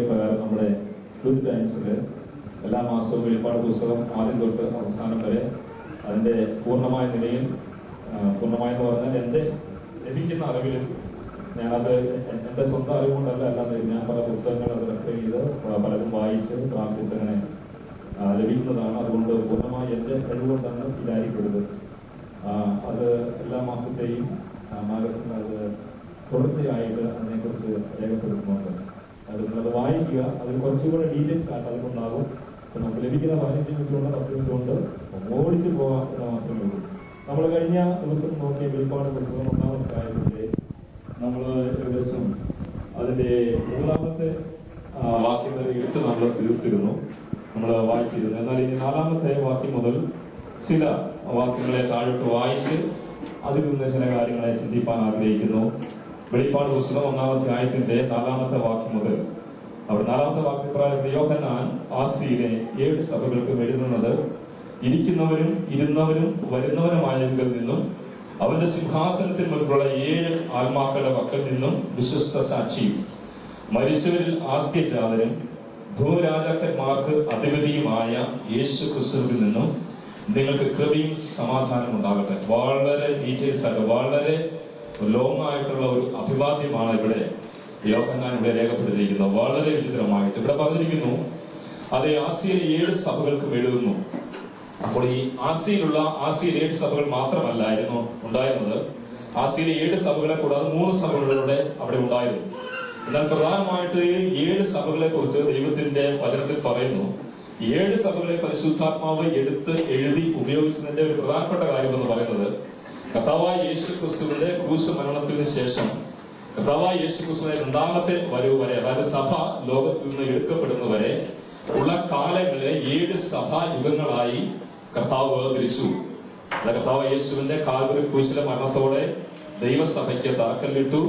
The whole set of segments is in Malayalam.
പ്രകാരം നമ്മുടെ യൂത്ത് ടൈംസിൽ എല്ലാ മാസവും വെളിപ്പാട് പുസ്തകം ആദ്യം തൊട്ട് അവസാനം വരെ അതിൻ്റെ പൂർണ്ണമായ നിലയിൽ, പൂർണ്ണമായെന്ന് പറഞ്ഞാൽ എൻ്റെ ലഭിക്കുന്ന അറിവിലും ഞാനത് എൻ്റെ സ്വന്തം അറിവുകൊണ്ടല്ല, അല്ലാതെ ഞാൻ പല പുസ്തകങ്ങൾ അത് റെഫർ ചെയ്ത് പലതും വായിച്ച് പ്രാർത്ഥിച്ചങ്ങനെ ലഭിക്കുന്നതാണ്. അതുകൊണ്ട് പൂർണ്ണമായി എൻ്റെ കഴിവുകൊണ്ടാണ് വിചാരിക്കരുത്. അത് എല്ലാ മാസത്തെയും മാഗസിൻ അത് തുടർച്ചയായിട്ട് അതിനെക്കുറിച്ച് രേഖപ്പെടുത്തുന്നുണ്ട്. അത് നിങ്ങളത് വായിക്കുക. അതിൽ കുറച്ചുകൂടെ ഡീറ്റെയിൽസ് ആയിട്ട് അതുകൊണ്ടാകും. നമുക്ക് ലഭിക്കുന്ന 15 മിനിറ്റ് കൊണ്ട് 10 മിനിറ്റ് കൊണ്ട് ഓടിച്ചു പോകാൻ മാത്രമേ ഉള്ളൂ. നമ്മൾ കഴിഞ്ഞ ദിവസം നോക്കിയ വെളിപ്പാട് പുസ്തകം 1-ാം അധ്യായത്തിൻ്റെ നമ്മൾ ഏകദേശം അതിൻ്റെ 3-ാമത്തെ വാക്യം വരെ എടുത്ത് നമ്മൾ തീർത്തിരുന്നു, നമ്മൾ വായിച്ചിരുന്നു. എന്നാൽ ഇനി 4-ാമത്തെ വാക്യം മുതൽ ചില വാക്യങ്ങളെ താഴോട്ട് വായിച്ച് അതിൽ നിന്ന് ചില കാര്യങ്ങളെ ചിന്തിപ്പാൻ ആഗ്രഹിക്കുന്നു. വെളിപ്പാട് പുസ്തകം 1-ാം അധ്യായത്തിന്റെ 4-ാമത്തെ വാക്യം മുതൽ അവിടെ 4-ാമത്തെ വാക്യപ്രകാരം യോഹന്നാൻ ആസിയിലെ 7 സഭകൾക്കും എഴുതുന്നത്, ഇരിക്കുന്നവരും ഇരുന്നവരും വരുന്നവരുമായവരിൽ നിന്നും അവന്റെ സിംഹാസനത്തിന് മുൻപുള്ള 7 ആത്മാക്കളുടെ പക്കൽ നിന്നും വിശ്വസ്ത സാക്ഷിയും മരിച്ചവരിൽ ആദ്യജാതനും ഭൂരാജാക്കന്മാർക്ക് അധിപതിയുമായ യേശു ക്രിസ്തുവിൽ നിന്നും നിങ്ങൾക്ക് കൃപയും സമാധാനം ഉണ്ടാകട്ടെ. വളരെ ഡീറ്റെയിൽസ് ആയിട്ട്, വളരെ ലോങ് ആയിട്ടുള്ള ഒരു അഭിവാദ്യമാണ് ഇവിടെ യോഹന്നാൻ ഇവിടെ രേഖപ്പെടുത്തിയിരിക്കുന്നത്. വളരെ വിചിത്രമായിട്ട് ഇവിടെ പറഞ്ഞിരിക്കുന്നു, അതേ ആസിയയിലെ 7 സഭകൾക്കും എഴുതുന്നു. അപ്പോൾ ഈ ആസിയയിലെ 7 സഭകൾ മാത്രമല്ലായിരുന്നു ഉണ്ടായിരുന്നത്. ആസിയയിലെ 7 സഭകളെ കൂടാതെ 3 സഭകളുടെ അവിടെ ഉണ്ടായിരുന്നു. എന്നാൽ പ്രധാനമായിട്ട് 7 സഭകളെ കുറിച്ച് ദൈവത്തിന്റെ വചനത്തിൽ പറയുന്നു. 7 സഭകളെ പരിശുദ്ധാത്മാവ് എടുത്ത് എഴുതി ഉപയോഗിച്ചതിന്റെ ഒരു പ്രധാനപ്പെട്ട കാര്യം എന്ന് പറയുന്നത്, കർത്താവായ യേശു ക്രിസ്തുവിന്റെ ക്രൂശ് മരണത്തിന് ശേഷം കർത്താവായ യേശു ക്രിസ്തുവിന്റെ 2ാമത്തെ വരവ് വരെ, അതായത് സഭ ലോകത്തിൽ നിന്ന് എടുക്കപ്പെടുന്നവരെ ഉള്ള കാലങ്ങളെ 7 സഭാ യുഗങ്ങളായി കർത്താവ് വേർതിരിച്ചു. കർത്താവ് യേശുവിന്റെ കാൽവരി ക്രൂശിലെ മരണത്തോടെ ദൈവസഭയ്ക്ക് തറക്കല്ലിട്ടു.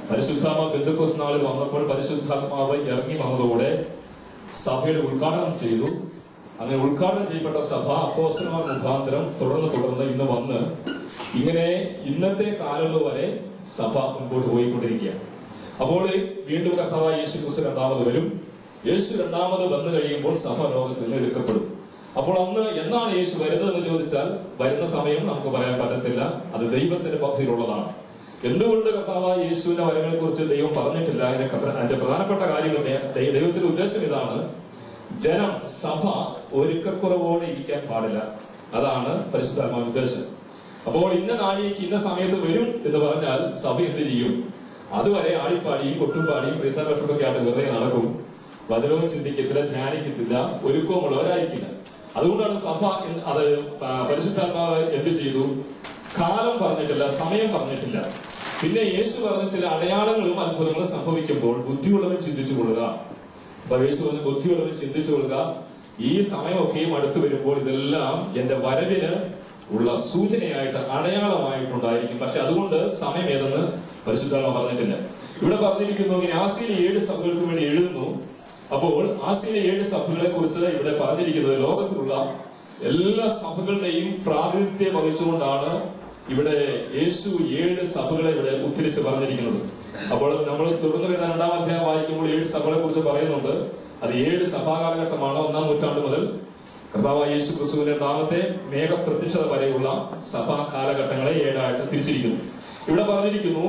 പരിശുദ്ധാത്മാവ് പെന്തക്കോസ്ത് നാളിൽ വന്നപ്പോൾ പരിശുദ്ധാത്മാവ് ഇറങ്ങി വന്നതോടെ സഭയുടെ ഉദ്ഘാടനം ചെയ്തു. അങ്ങനെ ഉദ്ഘാടനം ചെയ്യപ്പെട്ട സഭ അപ്പോസ്തലന്മാർ മുഖാന്തരം തുടർന്ന് ഇന്ന് വന്ന് ഇങ്ങനെ ഇന്നത്തെ കാലം വരെ സഭ മുൻപോട്ട് പോയിക്കൊണ്ടിരിക്കുക. അപ്പോൾ വീണ്ടും കർത്താവായ യേശു ക്രിസ്തു 2ാമത് വരും. യേശു 2ാമത് വന്നു കഴിയുമ്പോൾ സഭ ലോകത്തിൽ നിന്ന് എടുക്കപ്പെടും. അപ്പോൾ അന്ന് എന്നാണ് യേശു വരുന്നതെന്ന് ചോദിച്ചാൽ വരുന്ന സമയം നമുക്ക് പറയാൻ പറ്റത്തില്ല. അത് ദൈവത്തിന്റെ പദ്ധതിയിലുള്ളതാണ്. എന്തുകൊണ്ട് കർത്താവായ യേശുവിന്റെ വരങ്ങളെ കുറിച്ച് ദൈവം പറഞ്ഞിട്ടില്ല? അതിന്റെ പ്രധാനപ്പെട്ട കാര്യം ദൈവത്തിന്റെ ഉദ്ദേശം ഇതാണ്: ജനം, സഭ ഒരുക്കക്കുറവോടെ ഇരിക്കാൻ പാടില്ല. അതാണ് പരിശുദ്ധാത്മാവിന്റെ ഉദ്ദേശം. അപ്പോൾ ഇന്ന നാഴികയ്ക്ക് ഇന്ന സമയത്ത് വരും എന്ന് പറഞ്ഞാൽ സഭ എന്ത് ചെയ്യും? അതുവരെ ആടിപ്പാടിയും കൊട്ടുംപാടിയും പ്രീസാർട്ടൊക്കെ ആയിട്ട് വെറുതെ നടക്കും. വചനവും ചിന്തിക്കത്തില്ല, ധ്യാനിക്കത്തില്ല, ഒരുക്കമുള്ളവരായിരിക്കില്ല. അതുകൊണ്ടാണ് സഭ അത് പരിശുദ്ധാത്മാവ് എന്ത് ചെയ്തു? കാലം പറഞ്ഞിട്ടില്ല, സമയം പറഞ്ഞിട്ടില്ല. പിന്നെ യേശു പറഞ്ഞ ചില അടയാളങ്ങളും അത്ഭുതങ്ങളും സംഭവിക്കുമ്പോൾ ബുദ്ധിയുള്ളവർ ചിന്തിച്ചു കൊള്ളുക. യേശു പറഞ്ഞ ബുദ്ധിയുള്ളവർ ചിന്തിച്ചു കൊള്ളുക, ഈ സമയമൊക്കെയും അടുത്ത് വരുമ്പോൾ ഇതെല്ലാം എന്റെ വരവിന് ഉള്ള സൂചനയായിട്ട്, അടയാളമായിട്ടുണ്ടായിരിക്കും. പക്ഷെ അതുകൊണ്ട് സമയം ഏതെന്ന് പരിശുദ്ധാത്മാവ് പറഞ്ഞിട്ടില്ല. ഇവിടെ പറഞ്ഞിരിക്കുന്നു, ഇങ്ങനെ ആസിയയിലെ 7 സഭകൾക്ക് വേണ്ടി എഴുതുന്നു. അപ്പോൾ ആസിയയിലെ 7 സഭകളെ കുറിച്ച് ഇവിടെ പറഞ്ഞിരിക്കുന്നത് ലോകത്തിലുള്ള എല്ലാ സഭകളുടെയും പ്രാതിനിധ്യം വഹിച്ചുകൊണ്ടാണ് ഇവിടെ യേശു 7 സഭകളെ ഇവിടെ ഉദ്ധരിച്ച് പറഞ്ഞിരിക്കുന്നത്. അപ്പോൾ നമ്മൾ തുടർന്ന് വരുന്ന 2-ാം അധ്യായം വായിക്കുമ്പോൾ 7 സഭകളെ കുറിച്ച് പറയുന്നുണ്ട്. അത് 7 സഭാകാലഘട്ടമാണ്. 1-ാം നൂറ്റാണ്ട് മുതൽ കർത്താവായ യേശു ക്രിസ്തുവിന്റെ 2ാമത്തെ മേഘപ്രത്യക്ഷത വരെയുള്ള സഭാ കാലഘട്ടങ്ങളെ 7ആയിട്ട് തിരിച്ചിരിക്കുന്നു. ഇവിടെ പറഞ്ഞിരിക്കുന്നു,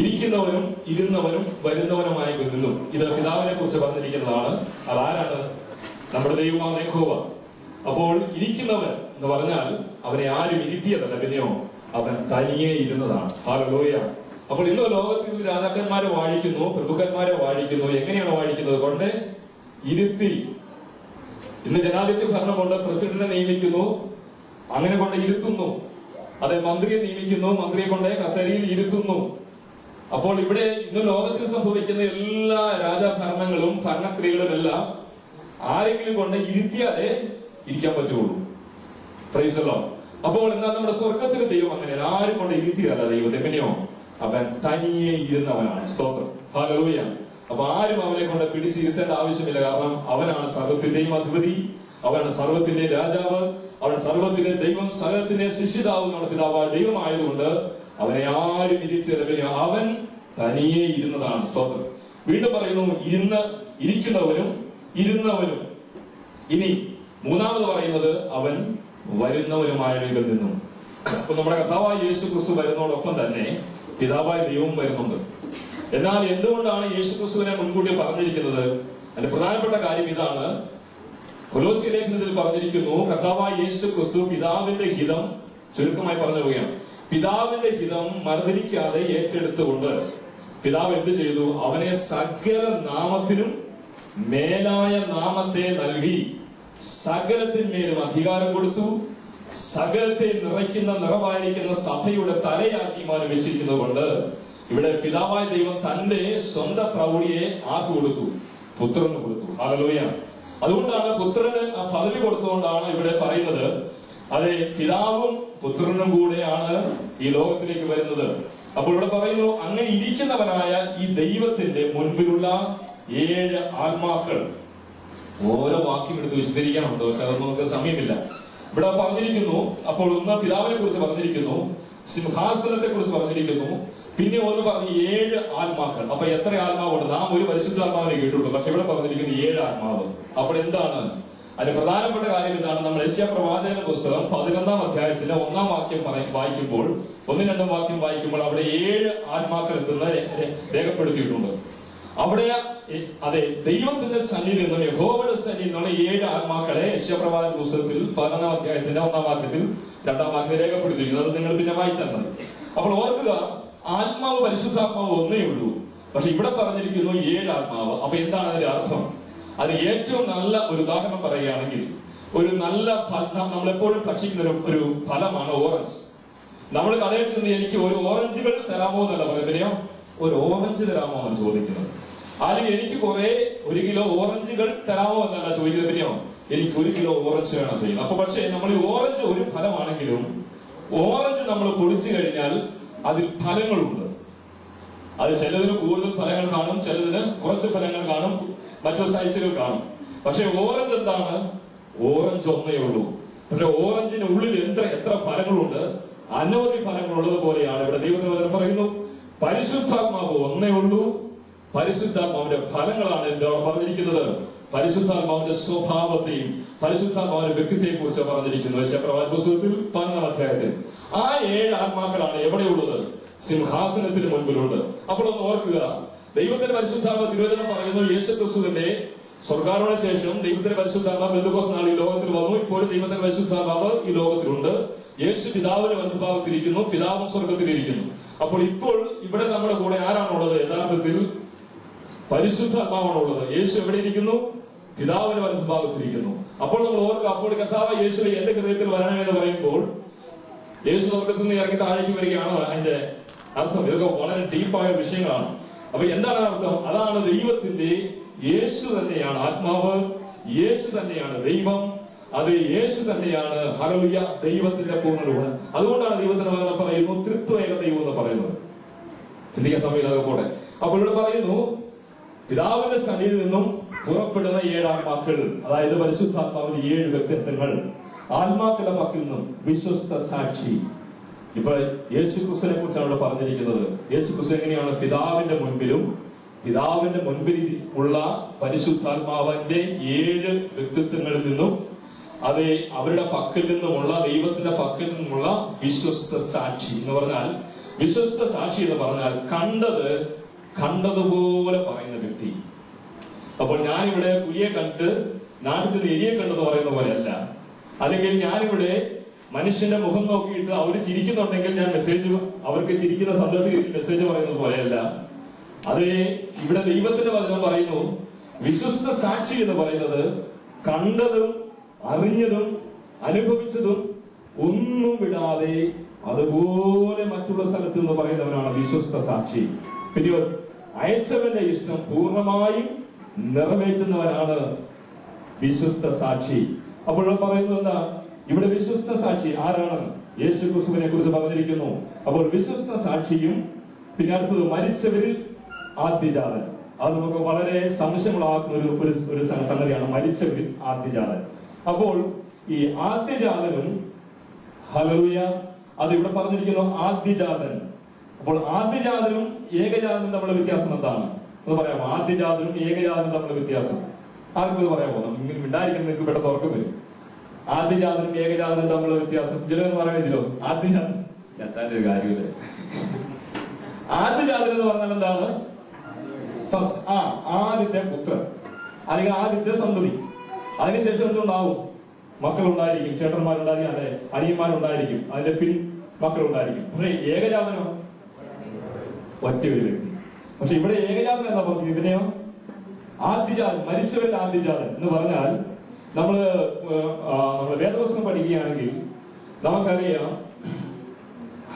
ഇരിക്കുന്നവനും ഇരുന്നവനും വരുന്നവനുമായി നിന്നും. ഇത് പിതാവിനെ കുറിച്ച് പറഞ്ഞിരിക്കുന്നതാണ്. അതാരാണ്? നമ്മുടെ ദൈവമായ യഹോവ. അപ്പോൾ ഇരിക്കുന്നവൻ എന്ന് പറഞ്ഞാൽ അവനെ ആരും ഇരുത്തിയതല്ല, പിന്നെയോ അവൻ തനിയെ ഇരുന്നതാണ്. ഹല്ലേലൂയ. അപ്പോൾ ഇന്ന് ലോകത്തിൽ രാജാക്കന്മാരെ വാഴിക്കുന്നു, പ്രഭുക്കന്മാരെ വാഴിക്കുന്നു. എങ്ങനെയാണ് വാഴിക്കുന്നത്? കൊണ്ട് ഇരുത്തി. ഇന്ന് ജനാധിപത്യ ഭരണം കൊണ്ട് പ്രസിഡന്റിനെ നിയമിക്കുന്നു, അങ്ങനെ കൊണ്ട് ഇരുത്തുന്നു. അതെ, മന്ത്രിയെ നിയമിക്കുന്നു, മന്ത്രിയെ കൊണ്ട് കസേരയിൽ ഇരുത്തുന്നു. അപ്പോൾ ഇവിടെ ഇന്ന് ലോകത്തിൽ സംഭവിക്കുന്ന എല്ലാ രാജഭരണങ്ങളും ഭരണക്രിയകളും എല്ലാം ആരെങ്കിലും കൊണ്ട് ഇരുത്തിയാലേ ഇരിക്കാൻ പറ്റുള്ളൂ. Price the Lord. അപ്പോൾ എന്നാൽ നമ്മുടെ സ്വർഗത്തിലെ ദൈവം അങ്ങനെയല്ല, ആരും കൊണ്ട് ഇരുത്തിയല്ല ദൈവത്തെ, പിന്നെയോ അവൻ തനിയെ ഇരുന്നവനാണ്. സ്തോത്രം, ഹല്ലേലൂയ. അപ്പൊ ആരും അവനെ കൊണ്ട് പിടിച്ചിരുത്തേണ്ട ആവശ്യമില്ല. കാരണം അവനാണ് സർവ്വത്തിന്റെയും അധിപതി, അവനാണ് സർവ്വത്തിന്റെ രാജാവ്, അവൻ സർവ്വത്തിന്റെ ദൈവം, സകലത്തിന്റെ ശിക്ഷിതാവ് നമ്മുടെ പിതാവായ ദൈവമായതുകൊണ്ട് അവനെ ആരും ഇരുത്തിയല്ല, അവൻ തനിയെ ഇരുന്നതാണ്. സ്തോത്രം. വീണ്ടും പറയുന്നു ഇരിക്കുന്നവനും ഇരുന്നവനും. ഇനി മൂന്നാമത് പറയുന്നത് അവൻ വരുന്നവനുമായവയിൽ നിന്നും. അപ്പൊ നമ്മുടെ കർത്താവായ യേശു ക്രിസ്തു വരുന്നതോടൊപ്പം തന്നെ പിതാവായ ദൈവം വരുന്നുണ്ട്. എന്നാൽ എന്തുകൊണ്ടാണ് യേശു ക്രിസ്തുവിനെ മുൻകൂട്ടി പറഞ്ഞിരിക്കുന്നത്? അതിന്റെ പ്രധാനപ്പെട്ട കാര്യം ഇതാണ്. കൊലോസ്യ ലേഖനത്തിൽ പറഞ്ഞിരിക്കുന്നു, കർത്താവായ യേശു ക്രിസ്തു പിതാവിന്റെ ഹിതം, ചുരുക്കമായി പറഞ്ഞു പോവുകയാണ്, പിതാവിന്റെ ഹിതം മറുതലിക്കാതെ ഏറ്റെടുത്തുകൊണ്ട് പിതാവ് എന്ത് ചെയ്തു? അവനെ സകല നാമത്തിനും മേലായ നാമത്തെ നൽകി സകലത്തിന്മേലും അധികാരം കൊടുത്തു. സകലത്തെ നിറവായിരിക്കുന്ന സഭയുടെ തലയാക്കി മാറി വെച്ചിരിക്കുന്നത് കൊണ്ട് ഇവിടെ പിതാവായ ദൈവം തന്റെ സ്വന്തം പ്രൗഢിയെ ആർക്ക് കൊടുത്തു? പുത്രന് കൊടുത്തു. ഹല്ലേലൂയ. അതുകൊണ്ടാണ് പുത്രന് ആ പദവി കൊടുത്തുകൊണ്ടാണ് ഇവിടെ പറയുന്നത്, അതെ, പിതാവും പുത്രനും കൂടെയാണ് ഈ ലോകത്തിലേക്ക് വരുന്നത്. അപ്പോൾ ഇവിടെ പറയുന്നു, അങ്ങനെ ഇരിക്കുന്നവനായ ഈ ദൈവത്തിന്റെ മുൻപിലുള്ള 7 ആത്മാക്കൾ. ഓരോ വാക്യം എടുത്ത് വിശദീകരിക്കാനുണ്ട്, പക്ഷെ അതൊന്നും നമുക്ക് സമയമില്ല. ഇവിടെ പറഞ്ഞിരിക്കുന്നു, അപ്പോൾ ഒന്ന് പിതാവിനെ കുറിച്ച് പറഞ്ഞിരിക്കുന്നു, സിംഹാസനത്തെ കുറിച്ച് പറഞ്ഞിരിക്കുന്നു, പിന്നെ ഒന്ന് പറഞ്ഞ് 7 ആത്മാക്കൾ. അപ്പൊ എത്ര ആത്മാവുണ്ട്? നാം ഒരു പരിശുദ്ധാത്മാവിനെ കേട്ടുള്ളൂ, പക്ഷെ ഇവിടെ പറഞ്ഞിരിക്കുന്നു 7 ആത്മാവ്. അപ്പോൾ എന്താണ് അതിന് പ്രധാനപ്പെട്ട കാര്യം? എന്താണ്? നമ്മൾ യെശയ്യാ പ്രവാചകന്റെ പുസ്തകം 11-ാം അധ്യായത്തിന്റെ 1-ാം വാക്യം വായിക്കുമ്പോൾ, 1-2 വാക്യം വായിക്കുമ്പോൾ അവിടെ 7 ആത്മാക്കൾ എത്തുന്ന രേഖപ്പെടുത്തിയിട്ടുണ്ട്. അവിടെ അതെ, ദൈവത്തിന്റെ സന്നിധിയിൽ നിന്നും യഹോവയുടെ സന്നിധിയിൽ നിന്നുള്ള 7 ആത്മാക്കളെ യെശയ്യാ പ്രവാചകന്റെ പുസ്തകത്തിൽ 11-ാം അധ്യായത്തിന്റെ 1-ാം വാക്യത്തിൽ 2-ാം വാക്യം രേഖപ്പെടുത്തിയിരിക്കുന്നത്. അത് നിങ്ങൾ പിന്നെ വായിച്ചാൽ മതി. അപ്പോൾ ഓർക്കുക, ആത്മാവ് പരിശുദ്ധാത്മാവ് ഒന്നേ ഉള്ളൂ, പക്ഷെ ഇവിടെ പറഞ്ഞിരിക്കുന്നു 7 ആത്മാവ്. അപ്പൊ എന്താണ് അതിന്റെ അർത്ഥം? അതിന് ഏറ്റവും നല്ല ഒരു ഉദാഹരണം പറയുകയാണെങ്കിൽ, ഒരു നല്ല നമ്മളെപ്പോഴും ഭക്ഷിക്കുന്ന ഒരു ഫലമാണ് ഓറഞ്ച്. നമ്മൾ കടയിൽ ചെന്ന് എനിക്ക് ഒരു ഓറഞ്ചുകൾ തരാമോ എന്നല്ല പറയുന്നതിനെയോ, ഒരു ഓറഞ്ച് തരാമോ എന്ന് ചോദിക്കുന്നത്. അല്ലെങ്കിൽ എനിക്ക് 1 കിലോ ഓറഞ്ചുകൾ തരാമോ എന്നല്ല ചോദിക്കുന്നതിനെയോ, എനിക്ക് 1 കിലോ ഓറഞ്ച് വേണം ചെയ്യും. അപ്പൊ പക്ഷേ നമ്മൾ ഈ ഓറഞ്ച് ഒരു ഫലമാണെങ്കിലും ഓറഞ്ച് നമ്മൾ പൊളിച്ചു കഴിഞ്ഞാൽ അതിൽ ഫലങ്ങളുണ്ട്. അത് ചിലതിന് കൂടുതൽ ഫലങ്ങൾ കാണും, ചിലതിന് കുറച്ച് ഫലങ്ങൾ കാണും, മറ്റു സൈസുകൾ കാണും. പക്ഷെ ഓറഞ്ച് എന്താണ്? ഓറഞ്ച് ഒന്നേ ഉള്ളൂ. പക്ഷെ ഓറഞ്ചിന് ഉള്ളിൽ എത്ര ഫലങ്ങളുണ്ട്? അനവധി ഫലങ്ങളുള്ളത് പോലെയാണ് ഇവിടെ ദൈവത്തിന് പറയുന്നു, പരിശുദ്ധാത്മാവ് ഒന്നേ ഉള്ളൂ. പരിശുദ്ധാത്മാവിന്റെ ഫലങ്ങളാണ് എന്താണ് പറഞ്ഞിരിക്കുന്നത്? പരിശുദ്ധാത്മാവിന്റെ സ്വഭാവത്തെയും പരിശുദ്ധാത്മാവിന്റെ വ്യക്തിത്വത്തെയും കുറിച്ച് പറഞ്ഞിരിക്കുന്നു യെശയ്യാ പ്രവാചക പുസ്തകത്തിൽ 11-ാം അധ്യായത്തിൽ. ആ 7 ആത്മാക്കളാണ് എവിടെയുള്ളത്? സിംഹാസനത്തിന് മുൻപിലുണ്ട്. അപ്പോൾ ഒന്ന് ഓർക്കുക, ദൈവത്തിന്റെ പരിശുദ്ധാത്മാവ് തിരുവചനം പറയുന്നു, യേശുക്രിസ്തുവിന്റെ സ്വർഗ്ഗാരോഹണ ശേഷം ദൈവത്തിന്റെ പരിശുദ്ധാത്മാവ് പെന്തക്കോസ്ത് നാളിൽ ഈ ലോകത്തിൽ വന്നു. ഇപ്പോഴും ദൈവത്തിന്റെ പരിശുദ്ധാത്മാവ് ഈ ലോകത്തിലുണ്ട്. യേശു പിതാവിന്റെ വലത്തുഭാഗത്തിരിക്കുന്നു, പിതാവും സ്വർഗത്തിലിരിക്കുന്നു. അപ്പോൾ ഇപ്പോൾ ഇവിടെ നമ്മുടെ കൂടെ ആരാണുള്ളത്? യഥാർത്ഥത്തിൽ പരിശുദ്ധാത്മാവാണുള്ളത്. യേശു എവിടെ ഇരിക്കുന്നു? പിതാവിന്റെ വലത്തുഭാഗത്തിരിക്കുന്നു. അപ്പോൾ നമ്മൾ ഓർക്കുക, അപ്പോൾ കർത്താവ് യേശുവെ എന്റെ ഹൃദയത്തിൽ വരണമെന്ന് പറയുമ്പോൾ യേശു സ്വർഗത്തിൽ നിന്ന് ഇറങ്ങി താഴേക്ക് വരികയാണ് അതിന്റെ അർത്ഥം. ഇതൊക്കെ വളരെ ഡീപ്പായ വിഷയങ്ങളാണ്. അപ്പൊ എന്താണ് അർത്ഥം? അതാണ് ദൈവത്തിന്റെ, യേശു തന്നെയാണ് ആത്മാവ്, യേശു തന്നെയാണ് ദൈവം, അത് യേശു തന്നെയാണ് ഹല്ലേലൂയ ദൈവത്തിന്റെ പൂർണ്ണരൂപം. അതുകൊണ്ടാണ് ദൈവത്തിന് പകരം പറയുന്നു ത്രിത്വൈക ദൈവം എന്ന് പറയുന്നത്. ചിന്തിക്കാൻ സമയമില്ലാതെ പോട്ടെ. അപ്പോൾ ഇവിടെ പറയുന്നു, പിതാവിന്റെ സന്നിധിയിൽ നിന്നും പുറപ്പെടുന്ന 7 ആത്മാക്കൾ, അതായത് പരിശുദ്ധാത്മാവിന്റെ 7 വ്യക്തിത്വങ്ങൾ. ആത്മാക്കളുടെ പക്കൽ നിന്നും വിശ്വസ്ത സാക്ഷി. ഇപ്പൊ യേശു ക്രിസ്തുവിനെ കുറിച്ചാണ് ഇവിടെ പറഞ്ഞിരിക്കുന്നത്. യേശു ക്രിസ്തു എങ്ങനെയാണ്? പിതാവിന്റെ മുൻപിൽ ഉള്ള പരിശുദ്ധാത്മാവിന്റെ 7 വ്യക്തിത്വങ്ങളിൽ നിന്നും, അത് അവരുടെ പക്കൽ നിന്നുമുള്ള, ദൈവത്തിന്റെ പക്കൽ നിന്നുമുള്ള വിശ്വസ്ത സാക്ഷി എന്ന് പറഞ്ഞാൽ, വിശ്വസ്ത സാക്ഷി എന്ന് പറഞ്ഞാൽ കണ്ടതുപോലെ പറയുന്ന വ്യക്തി. അപ്പോൾ ഞാനിവിടെ പുലിയെ കണ്ട് നാട്ടിൽ നിന്ന് എലിയെ കണ്ടെന്ന് പറയുന്ന പോലെയല്ല. അല്ലെങ്കിൽ ഞാനിവിടെ മനുഷ്യന്റെ മുഖം നോക്കിയിട്ട് അവർ ചിരിക്കുന്നുണ്ടെങ്കിൽ ഞാൻ അവർക്ക് ചിരിക്കുന്ന സന്ദർഭത്തിൽ മെസ്സേജ് പറയുന്നത് പോലെയല്ല. അത് ഇവിടെ ദൈവത്തിന്റെ വചനം പറയുന്നു, വിശ്വസ്ത സാക്ഷി എന്ന് പറയുന്നത് കണ്ടതും അറിഞ്ഞതും അനുഭവിച്ചതും ഒന്നും വിടാതെ അതുപോലെ മറ്റുള്ള സ്ഥലത്ത് നിന്ന് പറയുന്നവനാണ് വിശ്വസ്ത സാക്ഷി. പിന്നെ അയച്ചവന്റെ ഇഷ്ടം പൂർണ്ണമായും നിറവേറ്റുന്നവനാണ് വിശ്വസ്ത സാക്ഷി. അപ്പോൾ പറയുന്നത് എന്താ? ഇവിടെ വിശ്വസ്ത സാക്ഷി ആരാണ്? യേശു ക്രിസ്തുവിനെ കുറിച്ച് പറഞ്ഞിരിക്കുന്നു. അപ്പോൾ വിശ്വസ്ത സാക്ഷിയും, പിന്നെ അടുത്തത് മരിച്ചവരിൽ ആദ്യജാതൻ. അത് നമുക്ക് വളരെ സംശയമുള്ളാക്കുന്ന ഒരു സംഗതിയാണ്, മരിച്ചവരിൽ ആദ്യജാതൻ. അപ്പോൾ ഈ ആദ്യജാതനും ഹല്ലേലൂയ, അത് ഇവിടെ പറഞ്ഞിരിക്കുന്നു ആദ്യജാതൻ. അപ്പോൾ ആദ്യജാതനും ഏകജാതനും തമ്മിലുള്ള വ്യത്യാസം എന്താണ്? എന്ന് പറയാമോ? ആദ്യജാതനും ഏകജാതനും തമ്മിലുള്ള വ്യത്യാസം ആർക്കും ഇത് പറയാമോ? ഇങ്ങനെ ഉണ്ടായിരിക്കുന്ന നിങ്ങൾക്ക് പെട്ടെന്ന് ഉറക്കം വരും. ആദ്യജാതനും ഏകജാതനും തമ്മിലുള്ള വ്യത്യാസം ചിലരെന്ന് പറയുന്നില്ലോ. ആദ്യജാതൻ ഒരു കാര്യമില്ലേ? ആദ്യജാതൻ എന്ന് പറഞ്ഞാൽ എന്താണ്? ആദ്യത്തെ പുത്രൻ അല്ലെങ്കിൽ ആദ്യത്തെ സന്തതി. അതിനുശേഷം എന്തുണ്ടാവും? മക്കളുണ്ടായിരിക്കും, ചേട്ടന്മാരുണ്ടായിരിക്കും, അല്ലെ അനിയന്മാരുണ്ടായിരിക്കും, അതിന്റെ പിൻ മക്കളുണ്ടായിരിക്കും. പക്ഷെ ഏകജാതനോ ഒറ്റ ഒരു വ്യക്തി. പക്ഷെ ഇവിടെ ഏകജാതൻ എന്താ പറഞ്ഞത്? ഇതിനെയോ ആദ്യജാതൻ, മരിച്ചവരുടെ ആദ്യജാതൻ എന്ന് പറഞ്ഞാൽ നമ്മള് വേദവസ്ത്രം പഠിക്കുകയാണെങ്കിൽ നമുക്കറിയാം,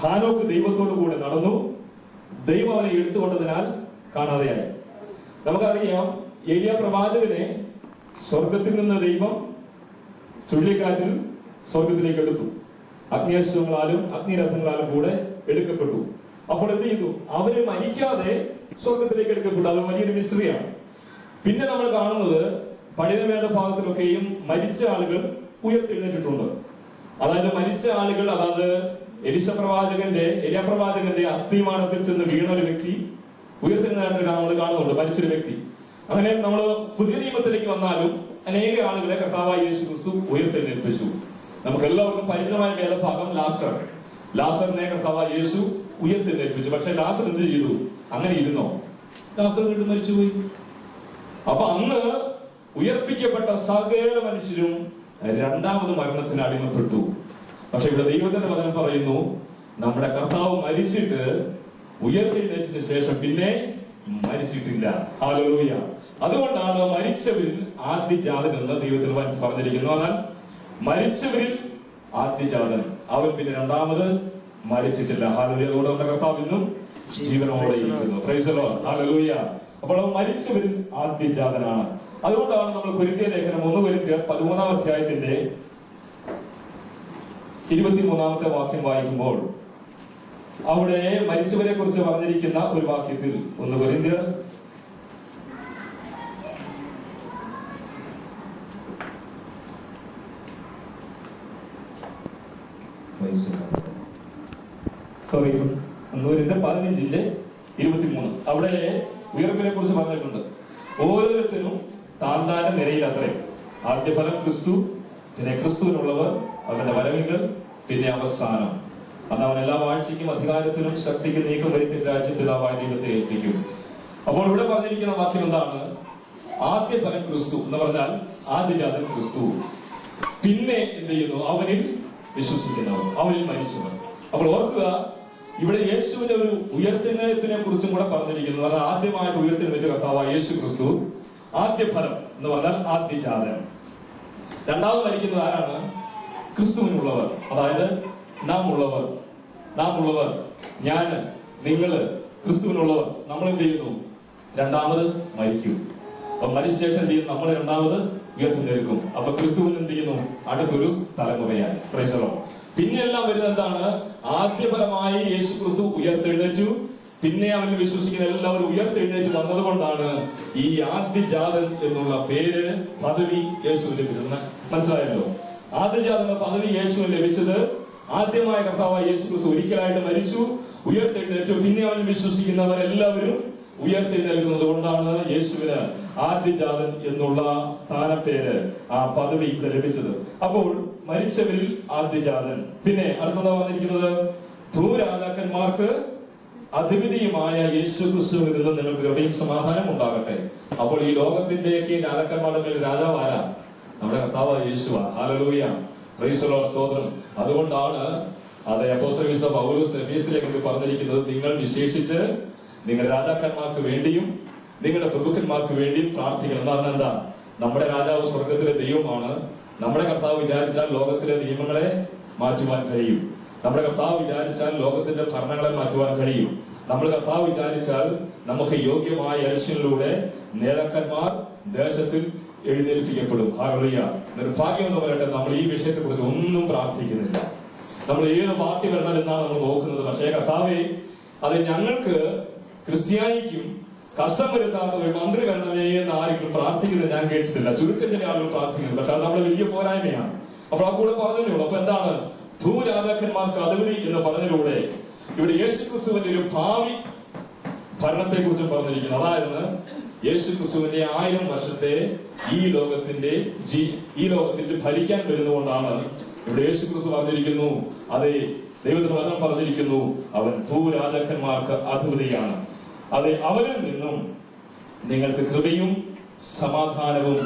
ഹാനോക്ക് ദൈവത്തോടു കൂടെ നടന്നു, ദൈവം അവനെ എടുത്തുകൊണ്ടതിനാൽ കാണാതെയായി. നമുക്കറിയാം, ഏലിയ പ്രവാചകനെ സ്വർഗത്തിൽ നിന്ന് ദൈവം ചുഴലിക്കാറ്റിൽ സ്വർഗത്തിലേക്ക് എടുത്തു. അഗ്നിയശ്വങ്ങളാലും അഗ്നിരഥങ്ങളാലും കൂടെ എടുക്കപ്പെട്ടു. അപ്പോൾ എന്ത് ചെയ്തു? അവര് മരിക്കാതെ സ്വർഗത്തിലേക്ക് എടുക്കപ്പെട്ടു. അത് വലിയൊരു മിസ്റ്ററിയാണ്. പിന്നെ നമ്മൾ കാണുന്നത് പഴയ വേദഭാഗത്തിലൊക്കെയും മരിച്ച ആളുകൾ ഉയർത്തെഴുന്നേറ്റിട്ടുണ്ട്. അതായത് മരിച്ച ആളുകൾ, അതായത് എലിയ പ്രവാചകന്റെ അസ്ഥിമാനത്തിൽ ചെന്ന് വീണ ഒരു വ്യക്തി ഉയർത്തെഴുന്നേറ്റ് നമ്മൾ കാണുന്നുണ്ട്, മരിച്ചൊരു വ്യക്തി. അങ്ങനെ നമ്മൾ പുതിയ നിയമത്തിലേക്ക് വന്നാലും അനേക ആളുകളെ കർത്താവായ യേശു ക്രിസ്തു ഉയർത്തെഴുന്നേൽപ്പിച്ചു. നമുക്ക് എല്ലാവർക്കും പരിചിതമായ വേദഭാഗം ലാസറിനെ കർത്താവായ യേശു ഉയർത്തെഴുന്നേൽപ്പിച്ചു. പക്ഷെ ലാസർ എന്ത് ചെയ്തു? അങ്ങനെ ഇരുന്നോ? ലാസർ വീണ്ടും മരിച്ചുപോയി. അപ്പൊ അന്ന് ഉയർപ്പിക്കപ്പെട്ട സകല മനുഷ്യരും രണ്ടാമത് മരണത്തിന് അടിമപ്പെട്ടു. പക്ഷെ ഇവിടെ ദൈവത്തിന്റെ വചനം പറയുന്നു, നമ്മുടെ കർത്താവ് മരിച്ചിട്ട് ഉയർത്തെഴുന്നേറ്റത്തിന് ശേഷം പിന്നെ മരിച്ചിട്ടില്ല. ഹല്ലേലൂയ. അതുകൊണ്ടാണ് മരിച്ചവരിൽ ആദ്യജാതൻ എന്ന് ദൈവത്തിൽ പറഞ്ഞിരിക്കുന്നു. എന്നാൽ മരിച്ചവരിൽ ആദ്യജാതൻ, അവൻ പിന്നെ രണ്ടാമത് മരിച്ചിട്ടില്ല. ഹല്ലേലൂയ. അതുകൊണ്ട് നമ്മുടെ കർത്താവ് ഇന്നും ജീവനോടെ ഇരിക്കുന്നു. Price the Lord. ഹല്ലേലൂയ. അപ്പോൾ അവൻ മരിച്ചവരിൽ ആദ്യജാതനാണ്. അതുകൊണ്ടാണ് നമ്മൾ കൊരിന്ത്യ ലേഖനം 1 കൊരിന്ത്യർ 13-ാം അധ്യായത്തിന്റെ 23-ാമത്തെ വാക്യം വായിക്കുമ്പോൾ അവിടെ മരിച്ചവരെ കുറിച്ച് പറഞ്ഞിരിക്കുന്ന ഒരു വാക്യത്തിൽ 1 കൊരിന്ത്യർ 15:23 അവിടെ ഉയർപ്പിനെ കുറിച്ച് പറഞ്ഞിട്ടുണ്ട്. ഓരോരുത്തരും താന്താന്റെ നിരയിൽ അത്രേ. ആദ്യഫലം ക്രിസ്തു, പിന്നെ ക്രിസ്തുവിനുള്ളവർ, അവന്റെ വരവിങ്കൽ, പിന്നെ അവസാനം. അന്ന് അവൻ എല്ലാ വാഴ്ചയ്ക്കും അധികാരത്തിനും ശക്തിക്കും നീക്കം വരുത്തി രാജ്യം പിതാവായ ദൈവത്തെ ഏൽപ്പിക്കും. അപ്പോൾ ഇവിടെ പറഞ്ഞിരിക്കുന്ന വാക്യം എന്താണ്? ആദ്യഫലം ക്രിസ്തു എന്ന് പറഞ്ഞാൽ ആദ്യജാതൻ ക്രിസ്തു. പിന്നെ എന്ത് ചെയ്യുന്നു? അവനിൽ വിശ്വസിക്കുന്നവർ, അവനിൽ മരിച്ചവർ. അപ്പോൾ ഓർക്കുക, ഇവിടെ യേശുവിന്റെ ഒരു ഉയർത്തെഴുന്നേൽപ്പിനെ കുറിച്ചും കൂടെ പറഞ്ഞിരിക്കുന്നത്. അത് ആദ്യമായിട്ട് ഉയർത്തെഴുന്നേറ്റ കർത്താവായ യേശു ക്രിസ്തു ആദ്യഫലം എന്ന് പറഞ്ഞാൽ ആദ്യജാതൻ. രണ്ടാമത് മരിക്കുന്നത് ആരാണ്? ക്രിസ്തുവിനുള്ളവർ, അതായത് നാം ഉള്ളവർ, ഞാന്, നിങ്ങള്, ക്രിസ്തുവിനുള്ളവർ. നമ്മൾ എന്ത് ചെയ്യുന്നു? രണ്ടാമത് മരിക്കും. അപ്പൊ മരിച്ച ശേഷം എന്ത് ചെയ്യും? നമ്മൾ രണ്ടാമത് ഉയർത്തെഴുന്നേൽക്കും. അപ്പൊ ക്രിസ്തുവിന് എന്ത് ചെയ്യുന്നു? അടുത്തൊരു തലമുറയായി. Praise the lord. പിന്നെ എല്ലാം വരുന്നത് എന്താണ്? ആദ്യഫലമായി യേശു ക്രിസ്തു ഉയർത്തെഴുന്നേറ്റു. പിന്നെ അവനിൽ വിശ്വസിക്കുന്ന എല്ലാവരും ഉയർത്തെഴുന്നേറ്റ് വന്നതുകൊണ്ടാണ് ഈ ആദ്യജാതൻ എന്നുള്ള പേര്, പദവി യേശുവിന് ലഭിച്ചത്. മനസ്സിലായല്ലോ? ആദ്യജാതൻ എന്ന പദവി യേശുവിന് ലഭിച്ചത് ആദ്യമായ കർത്താവായ യേശു ക്രിസ്തു ഒരിക്കലായിട്ട് മരിച്ചു, ഉയർത്തെഴുന്നേറ്റു. പിന്നെ അവനിൽ വിശ്വസിക്കുന്നവരെല്ലാവരും ഉയർത്തെഴുന്നേൽക്കുന്നത് കൊണ്ടാണ് യേശുവിന് ആദ്യജാതൻ എന്നുള്ള സ്ഥാനപ്പേര്, ആ പദവി ലഭിച്ചത്. അപ്പോൾ മരിച്ചവരിൽ ആദ്യജാതൻ. പിന്നെ അടുത്തത് വന്നിരിക്കുന്നത്, ഭൂരാജാക്കന്മാർക്ക് അദ്വിതീയമായ യേശു ക്രിസ്തുവിൽ നിന്ന് നിങ്ങൾക്ക് എവിടെയും സമാധാനം ഉണ്ടാകട്ടെ. അപ്പോൾ ഈ ലോകത്തിന്റെയൊക്കെ രാജാക്കന്മാരുടെ മേൽ രാജാവ് ആരാ? നമ്മുടെ കർത്താവായ യേശുവാ. ഹല്ലേലൂയ. Price the Lord. സ്തോത്രം. അതുകൊണ്ടാണ് അത് അപ്പോസ്തലനായ പൗലോസ് എഫേസ്യരിലേക്ക് പറഞ്ഞിരിക്കുന്നത്, നിങ്ങൾ വിശേഷിച്ച് നിങ്ങളുടെ രാജാക്കന്മാർക്ക് വേണ്ടിയും നിങ്ങളുടെ പ്രഭുക്കന്മാർക്ക് വേണ്ടിയും പ്രാർത്ഥിക്കണം. എന്നാണ് എന്താ? നമ്മുടെ രാജാവ് സ്വർഗത്തിലെ ദൈവമാണ്. നമ്മുടെ കർത്താവ് വിചാരിച്ചാൽ ലോകത്തിലെ നിയമങ്ങളെ മാറ്റുവാൻ കഴിയും. നമ്മുടെ കർത്താവ് വിചാരിച്ചാൽ ലോകത്തിന്റെ ഭരണങ്ങളെ മാറ്റുവാൻ കഴിയും. നമ്മുടെ കർത്താവ് വിചാരിച്ചാൽ നമുക്ക് യോഗ്യമായ ഇലക്ഷനിലൂടെ നേതാക്കന്മാർ ദേശത്തിൽ എഴുന്നേൽപ്പിക്കപ്പെടും. ഹല്ലേലൂയ. നിർഭാഗ്യം എന്ന് പറയട്ടെ, നമ്മൾ ഈ വിഷയത്തെ കുറിച്ച് ഒന്നും പ്രാർത്ഥിക്കുന്നില്ല. നമ്മൾ ഏത് പാർട്ടി വരണം എന്നാണ് നമ്മൾ നോക്കുന്നത്. പക്ഷേ കർത്താവേ, അത് ഞങ്ങൾക്ക് ക്രിസ്ത്യാനിക്കും കഷ്ടം വരുത്താത്ത ഒരു മന്ത്രി വരണമേ എന്ന് ആരെങ്കിലും പ്രാർത്ഥിക്കുന്നത് ഞാൻ കേട്ടിട്ടില്ല. ചുരുക്കം ചില ആളുകൾ പ്രാർത്ഥിക്കുന്നത്. പക്ഷെ അത് നമ്മുടെ വലിയ പോരായ്മയാണ്. അപ്പോൾ ആ കൂടെ പറഞ്ഞതിലൂടെ അപ്പൊ എന്താണ്? ഭൂരാജാക്കന്മാർക്ക് അധിപതി എന്ന് പറഞ്ഞതിലൂടെ ഇവിടെ യേശു ക്രിസ്തുവിന്റെ ഒരു ഭാവി ഭരണത്തെ കുറിച്ചും പറഞ്ഞിരിക്കുന്നത്. അതായത് യേശു ക്രിസ്തുവിന്റെ 1000 വർഷത്തെ ഈ ലോകത്തിൽ ഭരിക്കാൻ വരുന്നതുകൊണ്ടാണ് ഇവിടെ യേശു ക്രിസ്തു പറഞ്ഞിരിക്കുന്നു. അതെ, ദൈവത്തിന്റെ വചനം പറഞ്ഞിരിക്കുന്നു, അവൻ ഭൂരാജാക്കന്മാർക്ക് അധിപതിയാണ്. അതെ, അവരിൽ നിന്നും നിങ്ങൾക്ക് കൃപയും സമാധാനവും